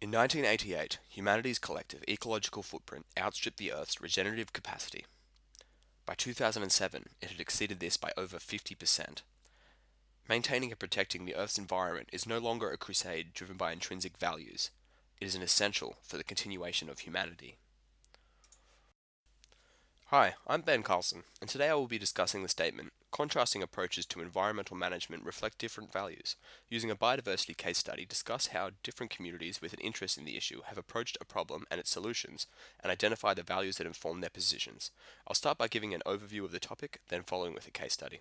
In 1988, humanity's collective ecological footprint outstripped the Earth's regenerative capacity. By 2007, it had exceeded this by over 50%. Maintaining and protecting the Earth's environment is no longer a crusade driven by intrinsic values. It is an essential for the continuation of humanity. Hi, I'm Ben Carlson, and today I will be discussing the statement, contrasting approaches to environmental management reflect different values. Using a biodiversity case study, discuss how different communities with an interest in the issue have approached a problem and its solutions, and identify the values that inform their positions. I'll start by giving an overview of the topic, then following with a case study.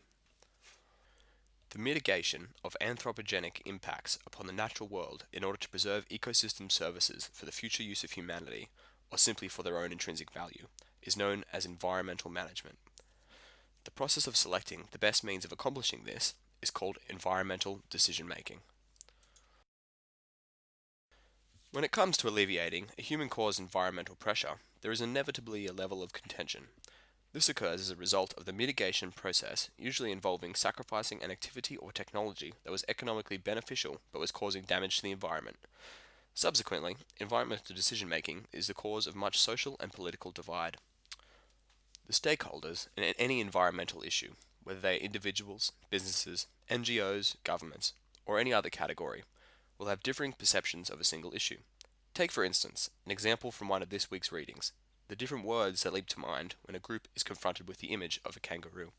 The mitigation of anthropogenic impacts upon the natural world in order to preserve ecosystem services for the future use of humanity, or simply for their own intrinsic value, is known as environmental management. The process of selecting the best means of accomplishing this is called environmental decision making. When it comes to alleviating a human-caused environmental pressure, there is inevitably a level of contention. This occurs as a result of the mitigation process, usually involving sacrificing an activity or technology that was economically beneficial but was causing damage to the environment. Subsequently, environmental decision making is the cause of much social and political divide. The stakeholders in any environmental issue, whether they are individuals, businesses, NGOs, governments, or any other category, will have differing perceptions of a single issue. Take, for instance, an example from one of this week's readings, the different words that leap to mind when a group is confronted with the image of a kangaroo.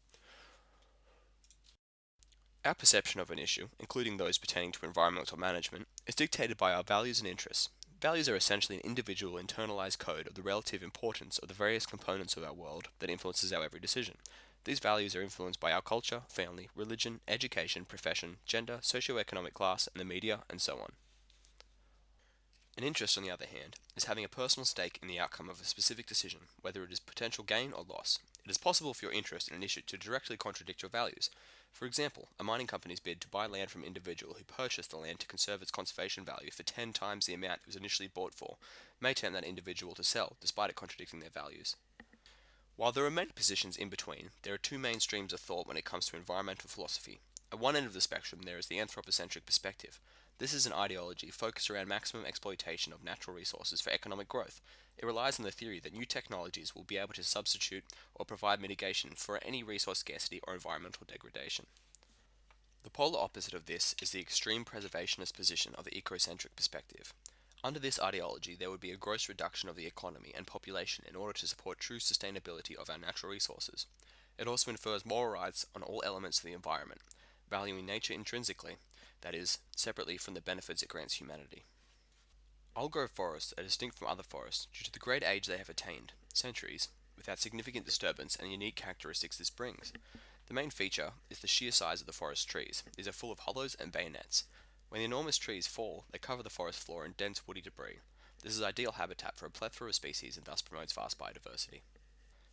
Our perception of an issue, including those pertaining to environmental management, is dictated by our values and interests. Values are essentially an individual internalized code of the relative importance of the various components of our world that influences our every decision. These values are influenced by our culture, family, religion, education, profession, gender, socioeconomic class, and the media, and so on. An interest, on the other hand, is having a personal stake in the outcome of a specific decision, whether it is potential gain or loss. It is possible for your interest in an issue to directly contradict your values. For example, a mining company's bid to buy land from an individual who purchased the land to conserve its conservation value for 10 times the amount it was initially bought for may tempt that individual to sell, despite it contradicting their values. While there are many positions in between, there are two main streams of thought when it comes to environmental philosophy. At one end of the spectrum, there is the anthropocentric perspective. This is an ideology focused around maximum exploitation of natural resources for economic growth. It relies on the theory that new technologies will be able to substitute or provide mitigation for any resource scarcity or environmental degradation. The polar opposite of this is the extreme preservationist position of the ecocentric perspective. Under this ideology, there would be a gross reduction of the economy and population in order to support true sustainability of our natural resources. It also infers moral rights on all elements of the environment, valuing nature intrinsically, that is, separately from the benefits it grants humanity. Old-growth forests are distinct from other forests due to the great age they have attained, centuries, without significant disturbance and unique characteristics this brings. The main feature is the sheer size of the forest trees. These are full of hollows and bayonets. When the enormous trees fall, they cover the forest floor in dense woody debris. This is ideal habitat for a plethora of species and thus promotes vast biodiversity.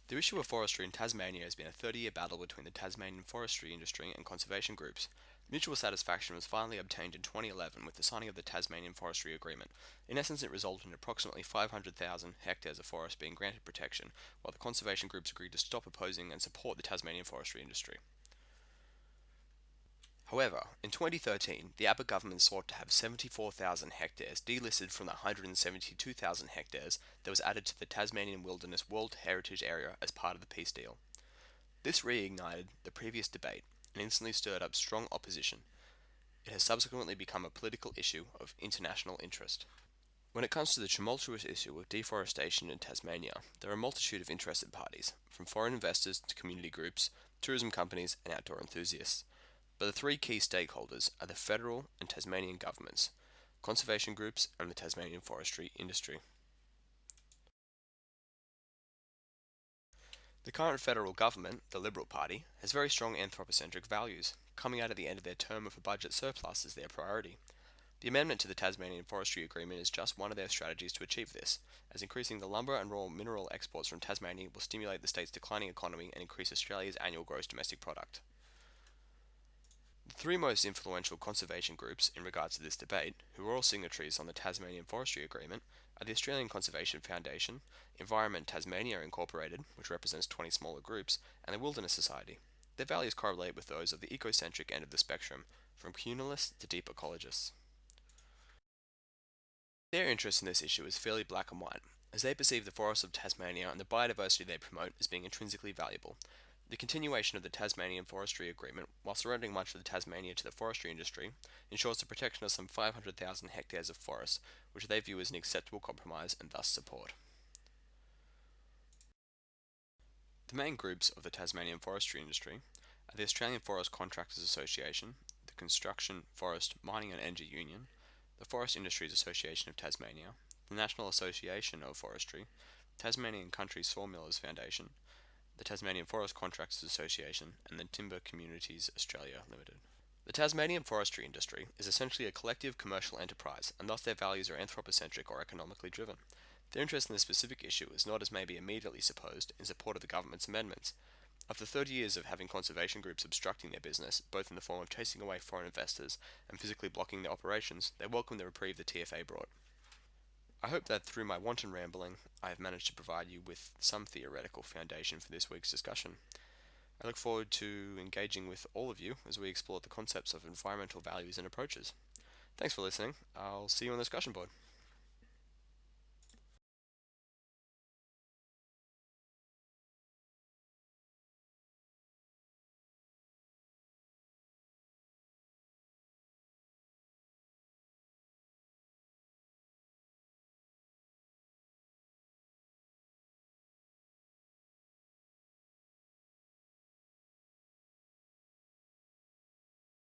The issue of forestry in Tasmania has been a 30-year battle between the Tasmanian forestry industry and conservation groups. Mutual satisfaction was finally obtained in 2011 with the signing of the Tasmanian Forestry Agreement. In essence, it resulted in approximately 500,000 hectares of forest being granted protection, while the conservation groups agreed to stop opposing and support the Tasmanian forestry industry. However, in 2013, the Abbott government sought to have 74,000 hectares delisted from the 172,000 hectares that was added to the Tasmanian Wilderness World Heritage Area as part of the peace deal. This reignited the previous debate and instantly stirred up strong opposition. It has subsequently become a political issue of international interest. When it comes to the tumultuous issue of deforestation in Tasmania, there are a multitude of interested parties, from foreign investors to community groups, tourism companies, and outdoor enthusiasts. But the three key stakeholders are the federal and Tasmanian governments, conservation groups, and the Tasmanian forestry industry. The current federal government, the Liberal Party, has very strong anthropocentric values. Coming out at the end of their term with a budget surplus is their priority. The amendment to the Tasmanian Forestry Agreement is just one of their strategies to achieve this, as increasing the lumber and raw mineral exports from Tasmania will stimulate the state's declining economy and increase Australia's annual gross domestic product. The three most influential conservation groups in regards to this debate, who are all signatories on the Tasmanian Forestry Agreement, are the Australian Conservation Foundation, Environment Tasmania Incorporated, which represents 20 smaller groups, and the Wilderness Society. Their values correlate with those of the ecocentric end of the spectrum, from communalists to deep ecologists. Their interest in this issue is fairly black and white, as they perceive the forests of Tasmania and the biodiversity they promote as being intrinsically valuable. The continuation of the Tasmanian Forestry Agreement, while surrendering much of the Tasmania to the forestry industry, ensures the protection of some 500,000 hectares of forests, which they view as an acceptable compromise and thus support. The main groups of the Tasmanian forestry industry are the Australian Forest Contractors Association, the Construction, Forest, Mining and Energy Union, the Forest Industries Association of Tasmania, the National Association of Forestry, Tasmanian Country Sawmillers Foundation, the Tasmanian Forest Contractors Association, and the Timber Communities Australia Limited. The Tasmanian forestry industry is essentially a collective commercial enterprise, and thus their values are anthropocentric or economically driven. Their interest in this specific issue is not, as may be immediately supposed, in support of the government's amendments. After 30 years of having conservation groups obstructing their business, both in the form of chasing away foreign investors and physically blocking their operations, they welcome the reprieve the TFA brought. I hope that through my wanton rambling, I have managed to provide you with some theoretical foundation for this week's discussion. I look forward to engaging with all of you as we explore the concepts of environmental values and approaches. Thanks for listening. I'll see you on the discussion board.